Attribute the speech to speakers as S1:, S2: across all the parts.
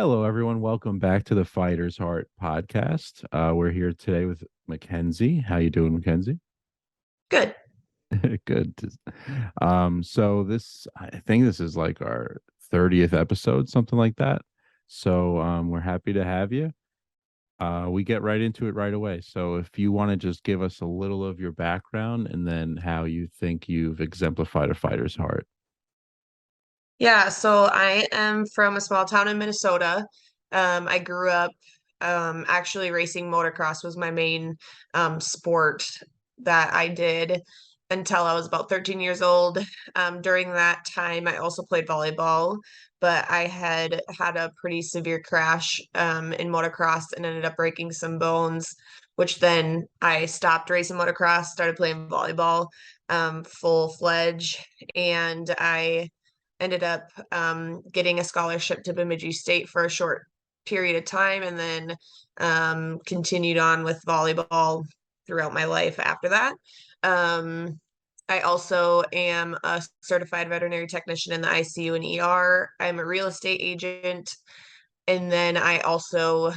S1: Hello, everyone. Welcome back to the Fighter's Heart podcast. We're here today with MaKenzie. How you doing, MaKenzie?
S2: Good.
S1: Good. So I think this is like our 30th episode, something like that. So, we're happy to have you. We get right into it right away. So, if you want to just give us a little of your background and then how you think you've exemplified a fighter's heart.
S2: Yeah, so I am from a small town in Minnesota. I grew up actually racing motocross was my main sport that I did until I was about 13 years old. During that time, I also played volleyball, but I had a pretty severe crash in motocross and ended up breaking some bones, which then I stopped racing motocross, started playing volleyball full-fledged, and I ended up getting a scholarship to Bemidji State for a short period of time and then continued on with volleyball throughout my life after that. Um, I also am a certified veterinary technician in the ICU and ER. I'm a real estate agent. And then I also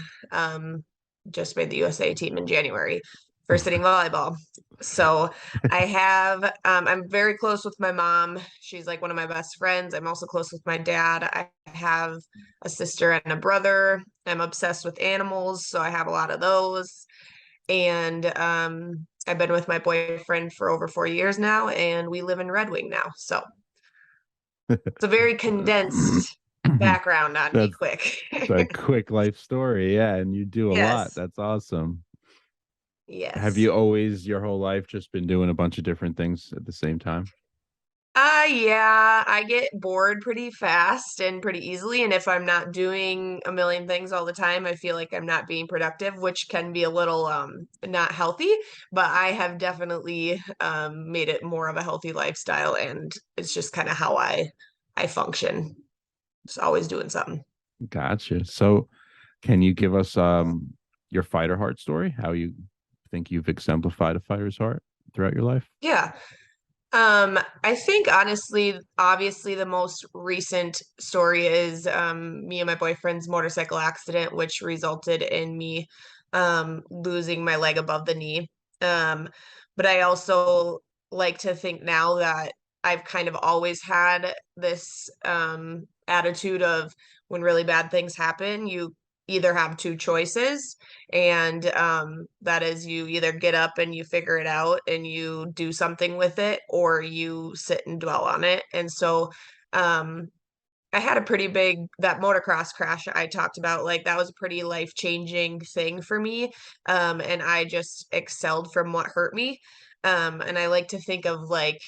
S2: just made the USA team in January for sitting volleyball. So I'm very close with my mom. She's like one of my best friends. I'm also close with my dad. I have a sister and a brother. I'm obsessed with animals, so I have a lot of those. And I've been with my boyfriend for over 4 years now, and we live in Red Wing now. So it's a very condensed background on me,
S1: That's
S2: quick.
S1: a quick life story. Yeah, and you do a lot.
S2: Yes.
S1: That's awesome. Have
S2: Yes.
S1: you always your whole life just been doing a bunch of different things at the same time?
S2: Yeah, I get bored pretty fast and pretty easily. And if I'm not doing a million things all the time, I feel like I'm not being productive, which can be a little not healthy, but I have definitely made it more of a healthy lifestyle, and it's just kind of how I function. Just always doing something.
S1: Gotcha. So can you give us your fighter heart story? How you think you've exemplified a fighter's heart throughout your life?
S2: Yeah. I think honestly, obviously, the most recent story is me and my boyfriend's motorcycle accident, which resulted in me losing my leg above the knee. Um, but I also like to think now that I've kind of always had this attitude of when really bad things happen, you either have two choices, and that is you either get up and you figure it out and you do something with it, or you sit and dwell on it. And so um, I had a pretty big that motocross crash I talked about, like that was a pretty life-changing thing for me. And I just excelled from what hurt me. And I like to think of like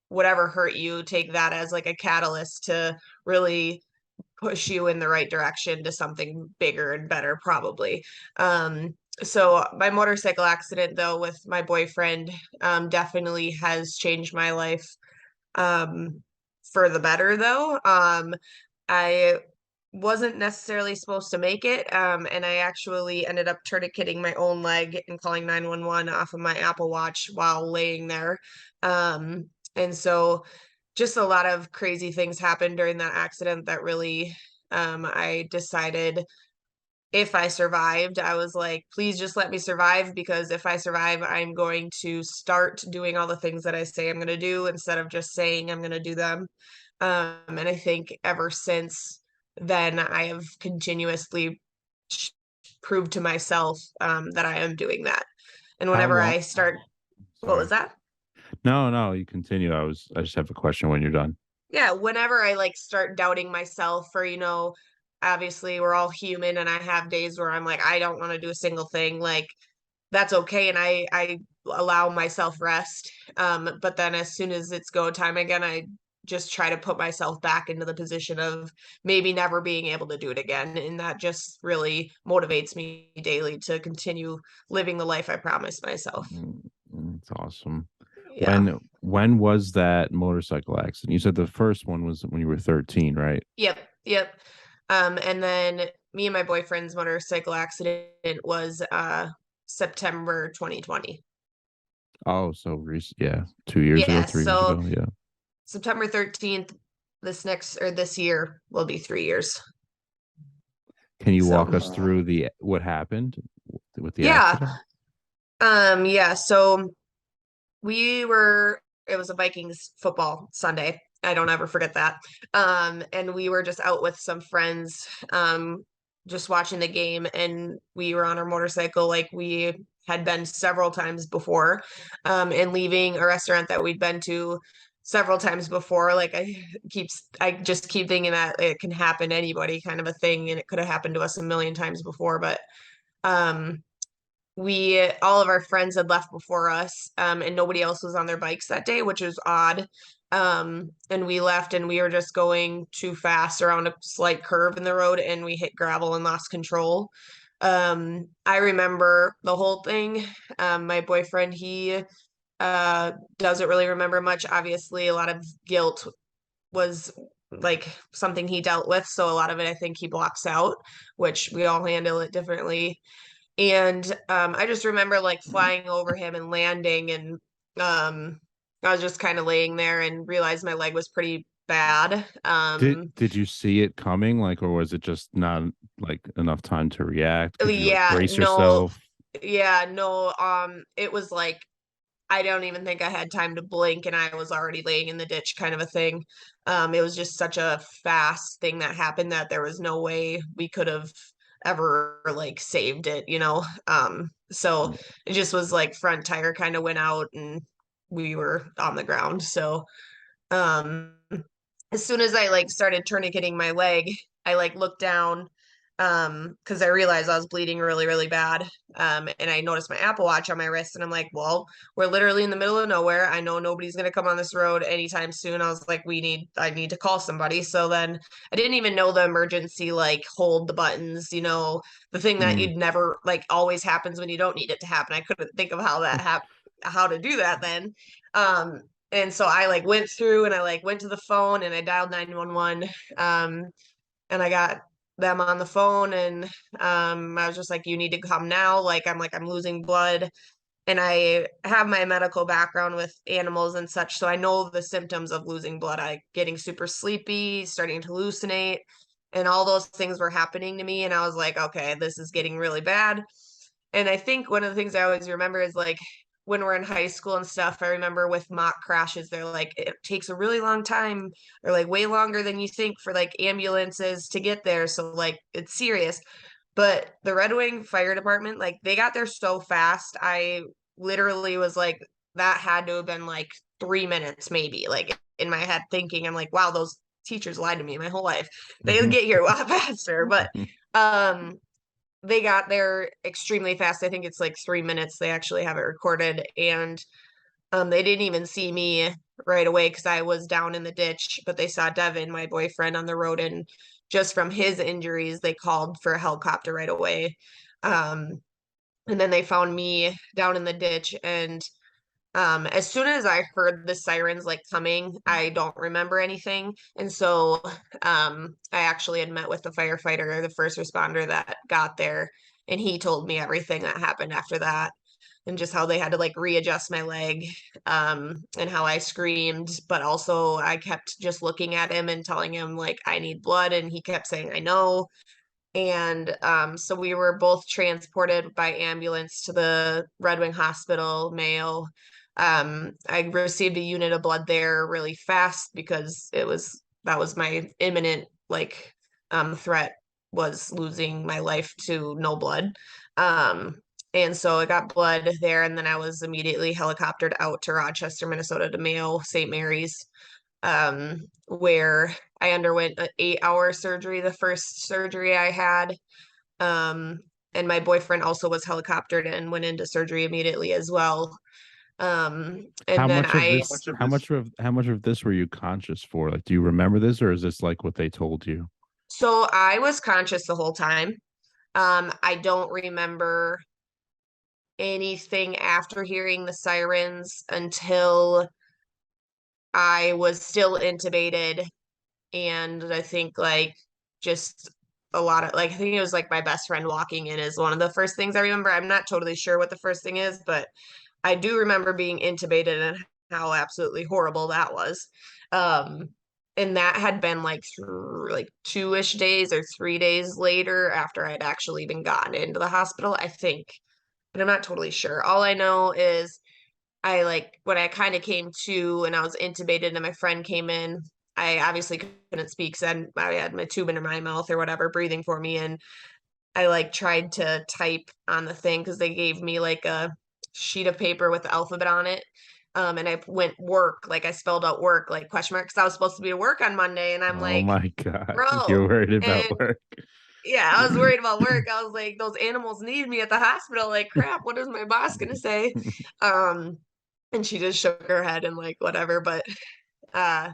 S2: whatever hurt you, take that as like a catalyst to really push you in the right direction to something bigger and better, probably. So my motorcycle accident, though, with my boyfriend, definitely has changed my life um, for the better, though. I wasn't necessarily supposed to make it, and I actually ended up tourniqueting my own leg and calling 911 off of my Apple Watch while laying there. And so just a lot of crazy things happened during that accident that really I decided if I survived, I was like, please just let me survive, because if I survive, I'm going to start doing all the things that I say I'm going to do instead of just saying I'm going to do them. And I think ever since then, I have continuously proved to myself that I am doing that. And
S1: How
S2: whenever
S1: long?
S2: I start, what was
S1: Sorry.
S2: that?
S1: No, no, you continue. I just have a question when you're done.
S2: Yeah, whenever I like start doubting myself, or obviously we're all human and I have days where I'm like I don't want to do a single thing, like that's okay, and I allow myself rest. But then as soon as it's go time again, I just try to put myself back into the position of maybe never being able to do it again, and that just really motivates me daily to continue living the life I promised myself.
S1: It's awesome.
S2: Yeah.
S1: When was that motorcycle accident? You said the first one was when you were 13, right?
S2: Yep, yep. And then me and my boyfriend's motorcycle accident was September 2020.
S1: Oh, so recent. Yeah, 2 years ago,
S2: Yeah,
S1: 3 years
S2: so
S1: ago. Yeah.
S2: September 13th, this year will be 3 years.
S1: Can you
S2: So
S1: walk us through the what happened with the
S2: yeah.
S1: accident?
S2: Yeah, so it was a Vikings football Sunday. I don't ever forget that. And we were just out with some friends, just watching the game, and we were on our motorcycle like we had been several times before, and leaving a restaurant that we'd been to several times before. Like I just keep thinking that it can happen to anybody kind of a thing, and it could have happened to us a million times before, but um we all of our friends had left before us, and nobody else was on their bikes that day, which was odd. And we left and we were just going too fast around a slight curve in the road, and we hit gravel and lost control. I remember the whole thing. My boyfriend, he uh doesn't really remember much. Obviously, a lot of guilt was like something he dealt with, so a lot of it I think he blocks out, which we all handle it differently. And I just remember like flying over him and landing, and I was just kind of laying there and realized my leg was pretty bad.
S1: Did you see it coming, like, or was it just not like enough time to react? Could you like
S2: Yeah,
S1: brace
S2: no,
S1: yourself?
S2: yeah, no, it was like I don't even think I had time to blink and I was already laying in the ditch kind of a thing. It was just such a fast thing that happened that there was no way we could have ever like saved it, you know? So it just was like front tire kind of went out and we were on the ground. So um as soon as I like started tourniqueting my leg, I like looked down because I realized I was bleeding really, really bad. And I noticed my Apple Watch on my wrist, and I'm like, well, we're literally in the middle of nowhere. I know nobody's gonna come on this road anytime soon. I was like, I need to call somebody. So then I didn't even know the emergency like hold the buttons, the thing that
S1: Mm.
S2: you'd never like always happens when you don't need it to happen. I couldn't think of how to do that then. Um, and so I like went through and I like went to the phone and I dialed 911. And I got them on the phone, and I was just like, you need to come now. Like, I'm losing blood. And I have my medical background with animals and such. So I know the symptoms of losing blood. I getting super sleepy, starting to hallucinate, and all those things were happening to me. And I was like, okay, this is getting really bad. And I think one of the things I always remember is like when we're in high school and stuff, I remember with mock crashes, they're like, it takes a really long time or like way longer than you think for like ambulances to get there. So like it's serious. But the Red Wing Fire Department, like they got there so fast. I literally was like, that had to have been like 3 minutes, maybe. Like in my head, thinking, I'm like, wow, those teachers lied to me my whole life. They'll
S1: Mhm.
S2: get here a lot faster. But um they got there extremely fast. I think it's like 3 minutes. They actually have it recorded. And they didn't even see me right away because I was down in the ditch, but they saw Devin, my boyfriend, on the road. And just from his injuries, they called for a helicopter right away. Um, and then they found me down in the ditch. And as soon as I heard the sirens like coming, I don't remember anything. And so I actually had met with the firefighter, the first responder that got there, and he told me everything that happened after that and just how they had to like readjust my leg, and how I screamed, but also I kept just looking at him and telling him like I need blood, and he kept saying I know. And so we were both transported by ambulance to the Red Wing Hospital, Mayo. I received a unit of blood there really fast because that was my imminent like threat, was losing my life to no blood. Um, and so I got blood there, and then I was immediately helicoptered out to Rochester, Minnesota, to Mayo St. Mary's, where I underwent an 8-hour surgery, the first surgery I had. Um, and my boyfriend also was helicoptered and went into surgery immediately as well.
S1: How
S2: And then
S1: much of
S2: I,
S1: this? How much of this were you conscious for? Like, do you remember this, or is this like what they told you?
S2: so I was conscious the whole time. I don't remember anything after hearing the sirens until I was still intubated. And I think like just a lot of like I think it was like my best friend walking in is one of the first things I remember. I'm not totally sure what the first thing is, but I do remember being intubated and how absolutely horrible that was. Um And that had been like like 2-ish days or 3 days later after I'd actually been gotten into the hospital, I think. But I'm not totally sure. All I know is I like when I kind of came to and I was intubated and my friend came in, I obviously couldn't speak, so I had my tube in my mouth or whatever, breathing for me. And I like tried to type on the thing because they gave me like a sheet of paper with the alphabet on it. And I went work, like I spelled out work, like question mark, because I was supposed to be to work on Monday. And I'm
S1: Oh
S2: like,
S1: my God.
S2: bro.
S1: You're worried about
S2: And
S1: work.
S2: yeah, I was worried about work. I was like, those animals need me at the hospital. Like, crap, what is my boss gonna say? Um, and she just shook her head and like whatever. But uh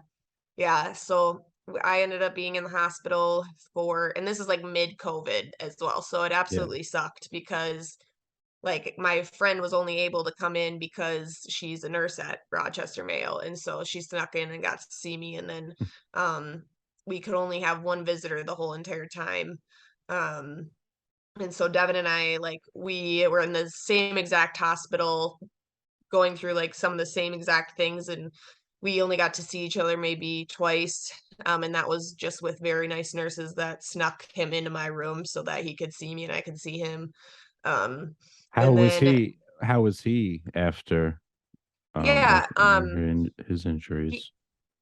S2: yeah, so I ended up being in the hospital for, and this is like mid-COVID as well. So it
S1: Yeah.
S2: absolutely sucked because like my friend was only able to come in because she's a nurse at Rochester Mayo. And so she snuck in and got to see me. And then um we could only have one visitor the whole entire time. Um and so Devin and I, like, we were in the same exact hospital going through like some of the same exact things, and we only got to see each other maybe twice. And that was just with very nice nurses that snuck him into my room so that he could see me and I could see him. um
S1: How
S2: and
S1: was
S2: then
S1: he? How was he after
S2: yeah
S1: his
S2: he,
S1: injuries?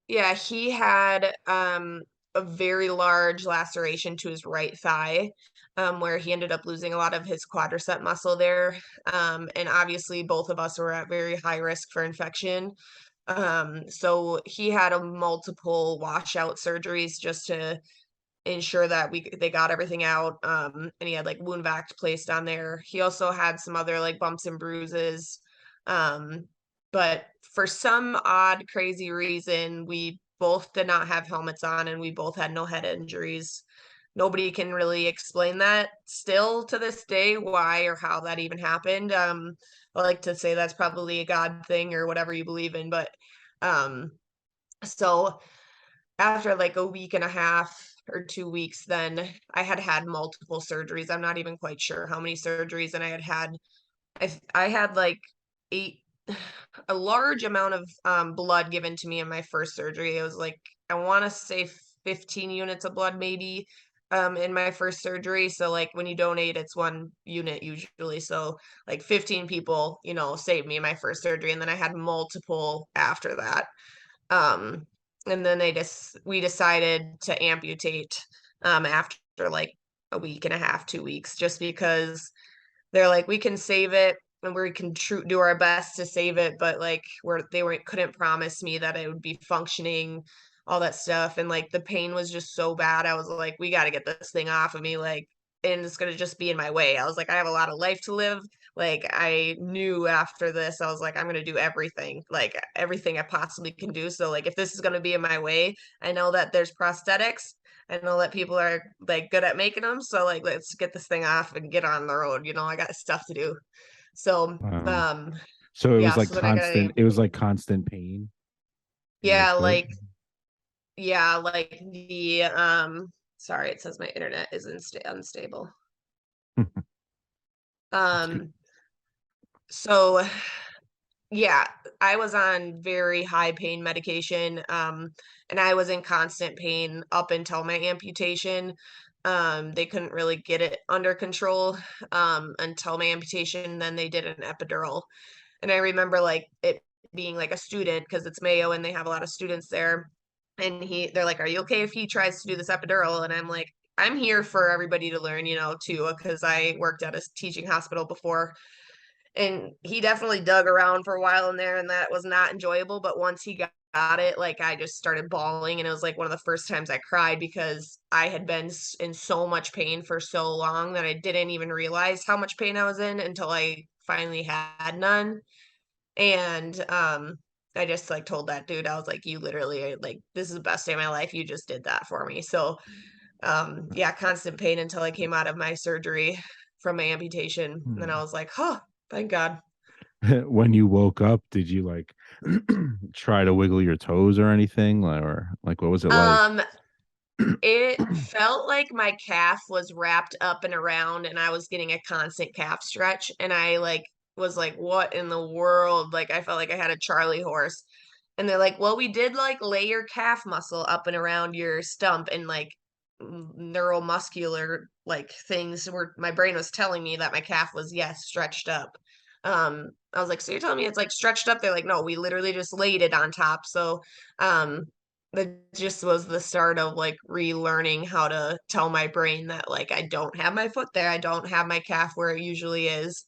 S2: yeah, he had a very large laceration to his right thigh, where he ended up losing a lot of his quadricep muscle there. And obviously both of us were at very high risk for infection. So he had a multiple washout surgeries just to ensure that they got everything out. And he had like wound vac placed on there. He also had some other like bumps and bruises. Um, but for some odd, crazy reason, we both did not have helmets on and we both had no head injuries. Nobody can really explain that still to this day, why or how that even happened. I like to say that's probably a God thing or whatever you believe in, but um, so after like a week and a half or 2 weeks, then I had had multiple surgeries. I'm not even quite sure how many surgeries, and I had like eight, a large amount of blood given to me in my first surgery. It was like I want to say 15 units of blood maybe in my first surgery. So like when you donate, it's 1 unit usually. So like 15 people, saved me in my first surgery, and then I had multiple after that. Um, and then we decided to amputate after like a week and a half, 2 weeks, just because they're like, we can save it and we can do our best to save it, but like they weren't couldn't promise me that it would be functioning, all that stuff. And like the pain was just so bad. I was like, we got to get this thing off of me, like, and it's gonna just be in my way. I was like, I have a lot of life to live. Like I knew after this, I was like, I'm gonna do everything, like everything I possibly can do. So like if this is gonna be in my way, I know that there's prosthetics. I know that people are like good at making them. So like let's get this thing off and get on the road. I got stuff to do. So
S1: Wow. So it was
S2: yeah,
S1: like
S2: so then I got
S1: constant. It was like constant pain in your
S2: yeah,
S1: foot.
S2: like yeah, like the sorry, it says my internet is unstable.
S1: That's good.
S2: Um so yeah, I was on very high pain medication, and I was in constant pain up until my amputation. They couldn't really get it under control until my amputation. Then they did an epidural, and I remember like it being like a student because it's Mayo and they have a lot of students there. And they're like, "Are you okay if he tries to do this epidural?" And I'm like, "I'm here for everybody to learn, too, because I worked at a teaching hospital before." And he definitely dug around for a while in there, and that was not enjoyable. But once he got it, like I just started bawling, and it was like one of the first times I cried because I had been in so much pain for so long that I didn't even realize how much pain I was in until I finally had none. And I just like told that dude, I was like, you literally are like, this is the best day of my life. You just did that for me. So yeah, constant pain until I came out of my surgery from my amputation. And then I
S1: Hmm.
S2: was like, oh, thank God.
S1: When you woke up, did you like try to wiggle your toes or anything? Or like what was it like?
S2: Um, it felt like my calf was wrapped up and around, and I was getting a constant calf stretch. And I like was like, what in the world? Like I felt like I had a Charlie horse. And they're like, well, we did like lay your calf muscle up and around your stump and like neuromuscular like things were my brain was telling me that my calf was yes stretched up. I was like, so you're telling me it's like stretched up? They're like, no, we literally just laid it on top. So um that just was the start of like relearning how to tell my brain that like I don't have my foot there, I don't have my calf where it usually is.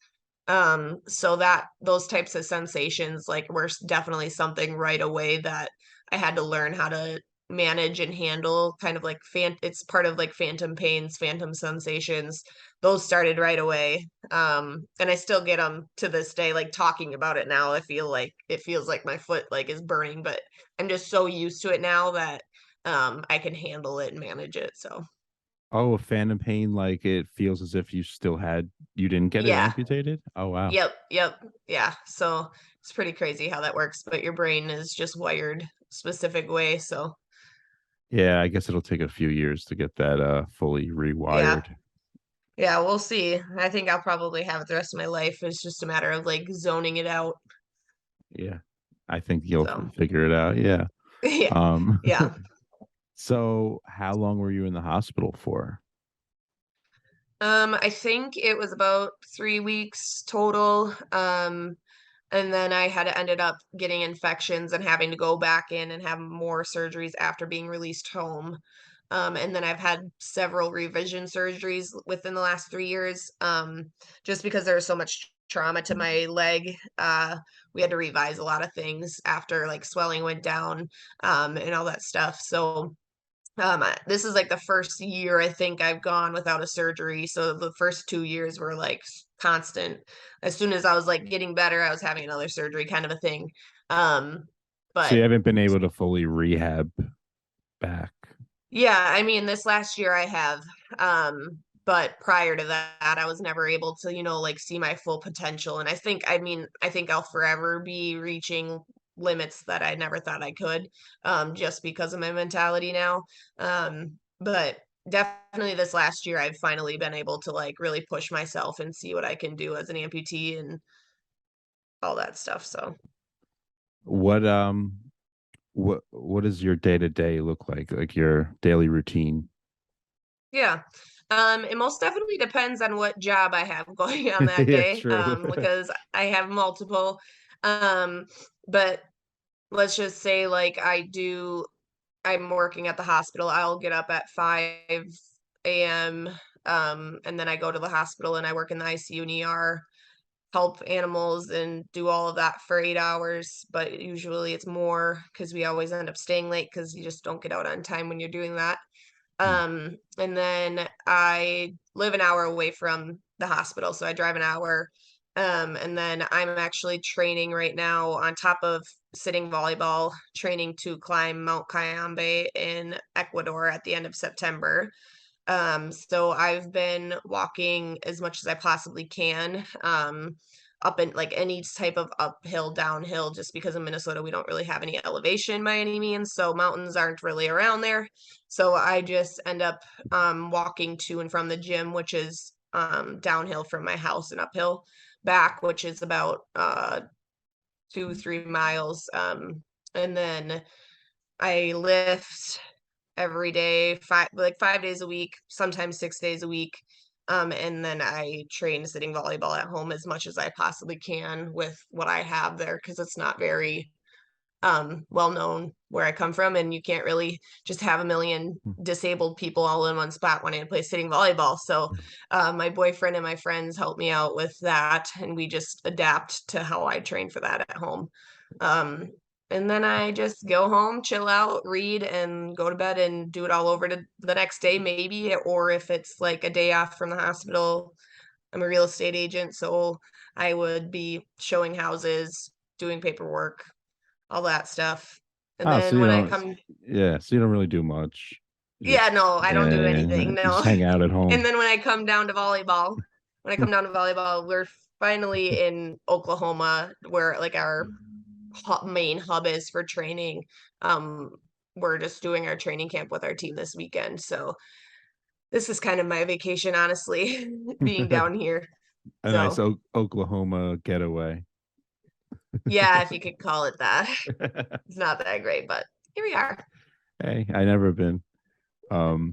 S2: So that those types of sensations like were definitely something right away that I had to learn how to manage and handle, kind of like it's part of like phantom pains, phantom sensations. Those started right away. And I still get them to this day, like talking about it now. I feel like it feels like my foot like is burning, but I'm just so used to it now that I can handle it and manage it. So
S1: Oh, a phantom pain, like it feels as if you didn't get it
S2: yeah.
S1: amputated. Oh wow.
S2: Yep. Yeah. So it's pretty crazy how that works, but your brain is just wired specific way. So
S1: Yeah, I guess it'll take a few years to get that fully
S2: yeah.
S1: rewired.
S2: Yeah, we'll see. I think I'll probably have it the rest of my life. It's just a matter of like zoning it out.
S1: Yeah. I think you'll
S2: So
S1: figure it out. Yeah.
S2: yeah.
S1: Um
S2: Yeah.
S1: so how long were you in the hospital for?
S2: I think it was about 3 weeks total. And then I had ended up getting infections and having to go back in and have more surgeries after being released home. And then I've had several revision surgeries within the last 3 years. Just because there was so much trauma to my leg. We had to revise a lot of things after like swelling went down, and all that stuff. So this is like the first year I think I've gone without a surgery. So the first 2 years were like constant. As soon as I was like getting better, I was having another surgery kind of a thing. Um,
S1: So you
S2: but
S1: haven't been able to fully rehab back.
S2: yeah, I mean, this last year I have. But prior to that, I was never able to, like see my full potential. And I think I'll forever be reaching limits that I never thought I could, just because of my mentality now. But definitely this last year, I've finally been able to like really push myself and see what I can do as an amputee and all that stuff. So
S1: What what does your day to day look like? Like your daily routine?
S2: yeah. It most definitely depends on what job I have going on that
S1: Yeah,
S2: day,
S1: true.
S2: because I have multiple. Um, but let's just say like I'm working at the hospital. I'll get up at 5 a.m. And then I go to the hospital and I work in the ICU and ER, help animals and do all of that for 8 hours. But usually it's more because we always end up staying late because you just don't get out on time when you're doing that. And then I live an hour away from the hospital, so I drive an hour. And then I'm actually training right now on top of sitting volleyball, training to climb Mount Cayambe in Ecuador at the end of September. So I've been walking as much as I possibly can, up in like any type of uphill, downhill, just because in Minnesota we don't really have any elevation by any means. So mountains aren't really around there. So I just end up walking to and from the gym, which is downhill from my house and uphill back, which is about 2, 3 miles. And then I lift every day, 5 days a week, sometimes 6 days a week. And then I train sitting volleyball at home as much as I possibly can with what I have there because it's not very well known where I come from, and you can't really just have a million disabled people all in one spot wanting to play sitting volleyball. So my boyfriend and my friends help me out with that, and we just adapt to how I train for that at home. Um, and then I just go home, chill out, read, and go to bed and do it all over to the next day, maybe. Or if it's like a day off from the hospital, I'm a real estate agent, so I would be showing houses, doing paperwork, all that stuff. And
S1: Oh, so
S2: then
S1: you
S2: when I
S1: don't,
S2: come,
S1: yeah, so you don't really do much. You
S2: yeah,
S1: just,
S2: no, I don't do
S1: yeah,
S2: anything.
S1: you
S2: No.
S1: just hang out at
S2: And
S1: home.
S2: then when I come down to volleyball, we're finally in Oklahoma, where like our main hub is for training. Um, we're just doing our training camp with our team this weekend. So this is kind of my vacation, honestly, being down here.
S1: A nice
S2: So
S1: Oklahoma getaway.
S2: Yeah, if you could call it that. It's not that great, but here we are.
S1: Hey, I never been.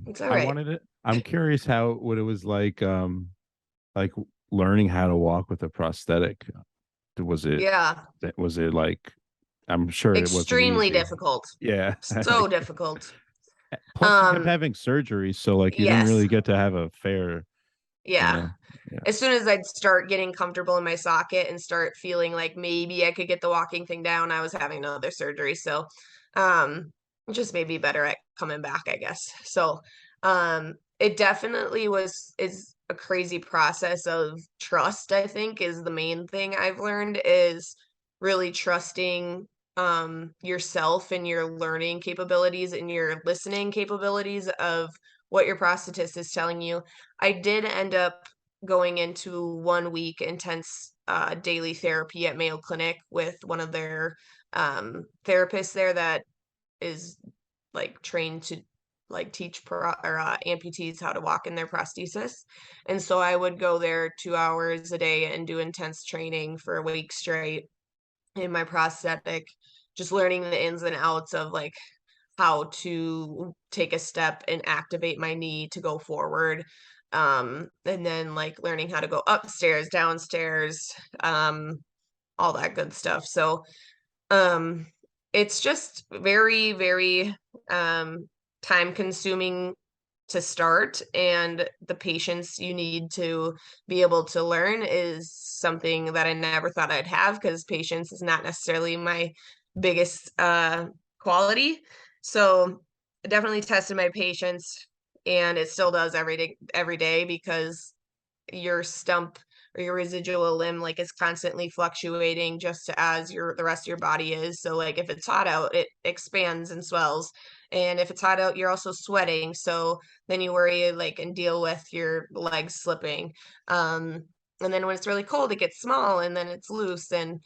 S2: It's all
S1: I
S2: right.
S1: wanted it. I'm curious how what it was like learning how to walk with a prosthetic. Was it
S2: Yeah,
S1: was it like I'm sure it wasn't
S2: extremely
S1: easy.
S2: difficult.
S1: Yeah.
S2: So difficult.
S1: Plus you kept
S2: Um,
S1: having surgery, so like you didn't
S2: yes.
S1: really get to have a fair, you
S2: Yeah.
S1: know. Yeah.
S2: As soon as I'd start getting comfortable in my socket and start feeling like maybe I could get the walking thing down, I was having another surgery. So, it just made me better at coming back, I guess. So, it definitely is a crazy process of trust, I think, is the main thing I've learned is really trusting yourself and your learning capabilities and your listening capabilities of what your prosthetist is telling you. I did end up going into 1 week intense daily therapy at Mayo Clinic with one of their therapists there that is like trained to like teach amputees how to walk in their prosthesis. And so I would go there 2 hours a day and do intense training for a week straight in my prosthetic, just learning the ins and outs of like how to take a step and activate my knee to go forward. And then like learning how to go upstairs, downstairs, all that good stuff. So um it's just very, very time consuming to start, and the patience you need to be able to learn is something that I never thought I'd have because patience is not necessarily my biggest quality. So it definitely tested my patience, and it still does every day because your stump or your residual limb like is constantly fluctuating just as the rest of your body is. So like if it's hot out, it expands and swells. And if it's hot out, you're also sweating. So then you worry like and deal with your legs slipping. And then when it's really cold, it gets small and then it's loose. And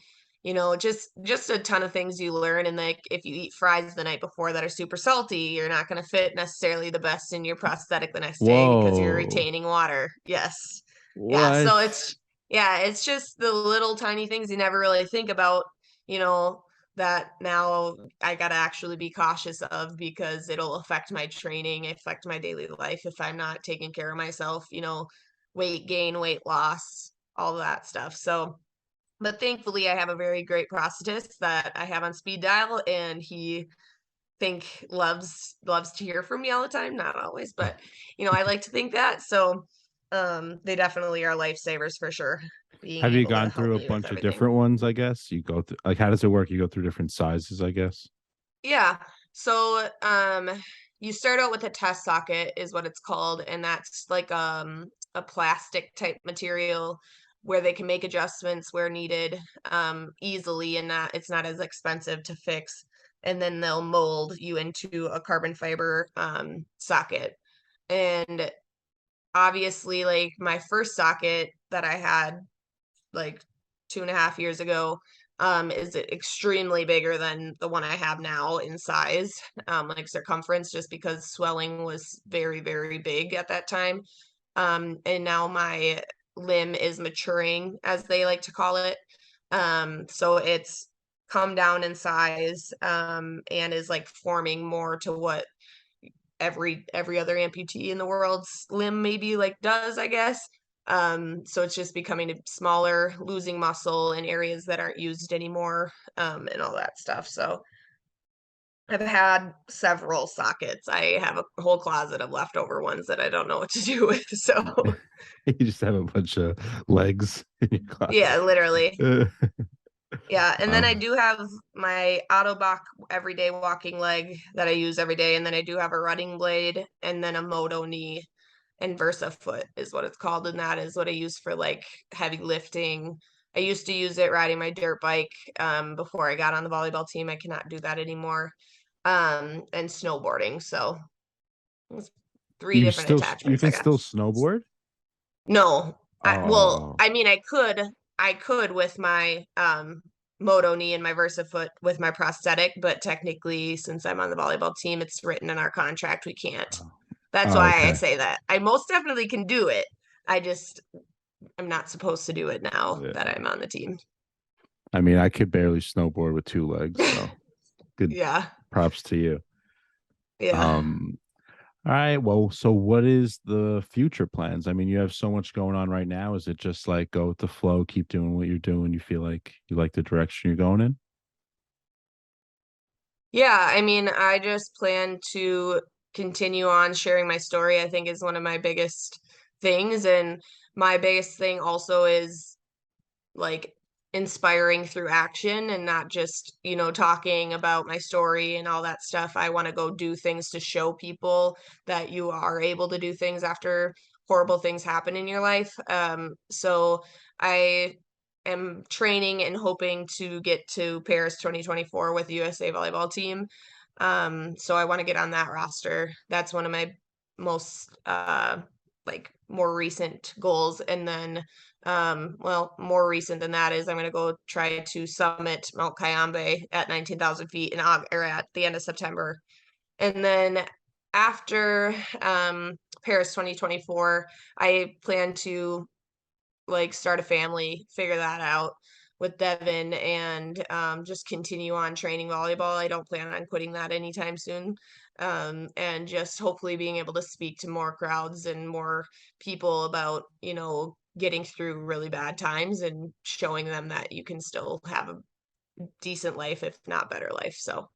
S2: just a ton of things you learn. And like if you eat fries the night before that are super salty, you're not going to fit necessarily the best in your prosthetic the next day because you're
S1: Whoa.
S2: retaining water. Yes. Yeah,
S1: What?
S2: so it's just the little tiny things you never really think about, you know, that now I gotta actually be cautious of because it'll affect my training, affect my daily life if I'm not taking care of myself, weight gain, weight loss, all that stuff. So, but thankfully I have a very great prosthetist that I have on speed dial, and he think loves to hear from me all the time, not always, but I like to think that. So they definitely are lifesavers for sure, being
S1: Have you
S2: able to
S1: gone
S2: help
S1: through a
S2: me with
S1: bunch of
S2: everything.
S1: different ones, I guess? You go through like how does it work? You go through different sizes, I guess.
S2: Yeah. So you start out with a test socket is what it's called, and that's like a plastic type material where they can make adjustments where needed easily, and not it's not as expensive to fix. And then they'll mold you into a carbon fiber socket. And obviously, like my first socket that I had like 2.5 years ago is extremely bigger than the one I have now in size, like circumference, just because swelling was very, very big at that time. And now my limb is maturing, as they like to call it. So it's come down in size and is like forming more to what every other amputee in the world's limb maybe like does, I guess. So it's just becoming smaller, losing muscle in areas that aren't used anymore, and all that stuff. So I've had several sockets. I have a whole closet of leftover ones that I don't know what to do with. So
S1: You just have a bunch of legs in your
S2: yeah,
S1: closet.
S2: literally.
S1: Uh,
S2: Yeah, and then I
S1: um,
S2: do have my Autobach everyday walking leg that I use every day, and then I do have a running blade, and then a Moto knee and Versa foot is what it's called, and that is what I use for like heavy lifting. I used to use it riding my dirt bike before I got on the volleyball team. I cannot do that anymore. And snowboarding. So it's three different
S1: you
S2: attachments I
S1: can
S2: got.
S1: still snowboard?
S2: No,
S1: Oh,
S2: I mean, I could with my Moto knee and my Versa foot with my prosthetic, but technically, since I'm on the volleyball team, it's written in our contract we can't.
S1: oh,
S2: That's
S1: oh,
S2: why I
S1: okay.
S2: say that. I most definitely can do it. I just I'm not supposed to do it now
S1: Yeah.
S2: that I'm on the team.
S1: I mean, I could barely snowboard with two legs, so good
S2: Yeah.
S1: props to you.
S2: Yeah.
S1: Um, all right, well, so what is the future plans? I mean, you have so much going on right now. Is it just like go with the flow, keep doing what you're doing? You feel like you like the direction you're going in?
S2: Yeah, I mean, I just plan to continue on sharing my story, I think is one of my biggest things. And my biggest thing also is like inspiring through action and not just, talking about my story and all that stuff. I want to go do things to show people that you are able to do things after horrible things happen in your life. So I am training and hoping to get to Paris 2024 with the USA volleyball team. So I want to get on that roster. That's one of my most like more recent goals. And then well, more recent than that is I'm going to go try to summit Mount Cayambe at 19,000 feet in or at the end of September. And then after Paris 2024, I plan to like start a family, figure that out with Devin, and just continue on training volleyball. I don't plan on quitting that anytime soon. And just hopefully being able to speak to more crowds and more people about, getting through really bad times and showing them that you can still have a decent life, if not better life. So,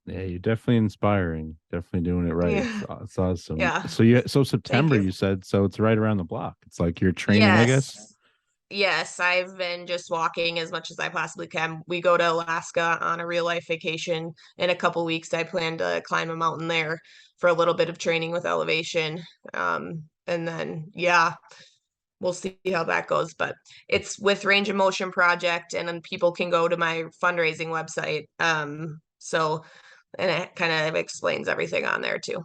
S1: Yeah, you're definitely inspiring. Definitely doing it right.
S2: yeah,
S1: It's awesome.
S2: yeah.
S1: So
S2: Thank
S1: September
S2: you.
S1: you said, so it's right around the block. It's like you're training, I guess.
S2: Yes. Yes, I've been just walking as much as I possibly can. We go to Alaska on a real life vacation in a couple weeks. I plan to climb a mountain there for a little bit of training with elevation. And then, yeah, we'll see how that goes. But it's with Range of Motion Project, and then people can go to my fundraising website. And it kind of explains everything on there too.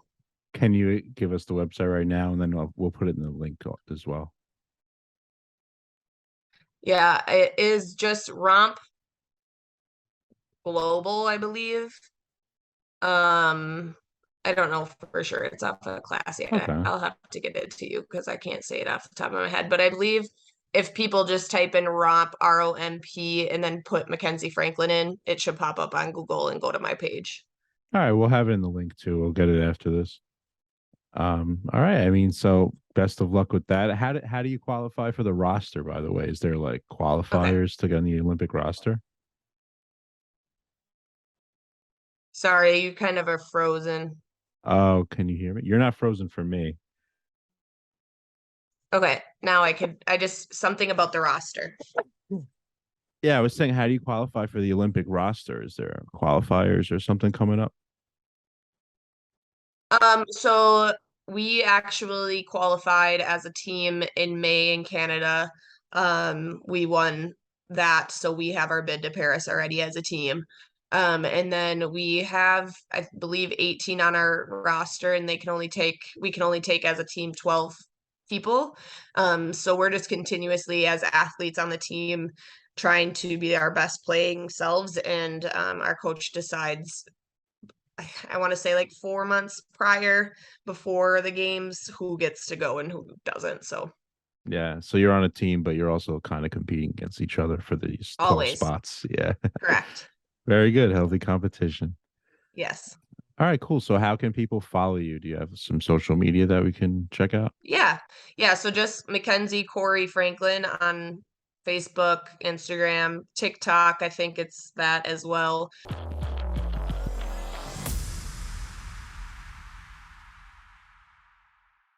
S1: Can you give us the website right now, and then we'll put it in the link as well.
S2: Yeah, it is just Romp Global, I believe. Um, I don't know for sure. It's off of Classy.
S1: Okay.
S2: I'll have to get it to you because I can't say it off the top of my head. But I believe if people just type in ROMP, ROMP, and then put MaKenzie Franklin in, it should pop up on Google and go to my page.
S1: All right, we'll have it in the link too. We'll get it after this. All right. I mean, so best of luck with that. How do you qualify for the roster, by the way? Is there like
S2: Okay.
S1: qualifiers to get on the Olympic roster?
S2: Sorry, you kind of are frozen.
S1: Oh, can you hear me? You're not frozen for me.
S2: Okay, now I just, something about the roster.
S1: Yeah, I was saying, how do you qualify for the Olympic roster? Is there qualifiers or something coming up?
S2: So we actually qualified as a team in May in Canada. We won that, so we have our bid to Paris already as a team. And then we have, I believe, 18 on our roster, and we can only take as a team 12 people. So we're just continuously as athletes on the team trying to be our best playing selves, and our coach decides I want to say like 4 months prior before the games who gets to go and who doesn't. So
S1: Yeah. So you're on a team, but you're also kind of competing against each other for these 12
S2: always
S1: spots. Yeah.
S2: correct.
S1: Very good. Healthy competition.
S2: Yes.
S1: All right, cool. So how can people follow you? Do you have some social media that we can check out?
S2: Yeah. Yeah. So just MaKenzie Kori Franklin on Facebook, Instagram, TikTok. I think it's that as well.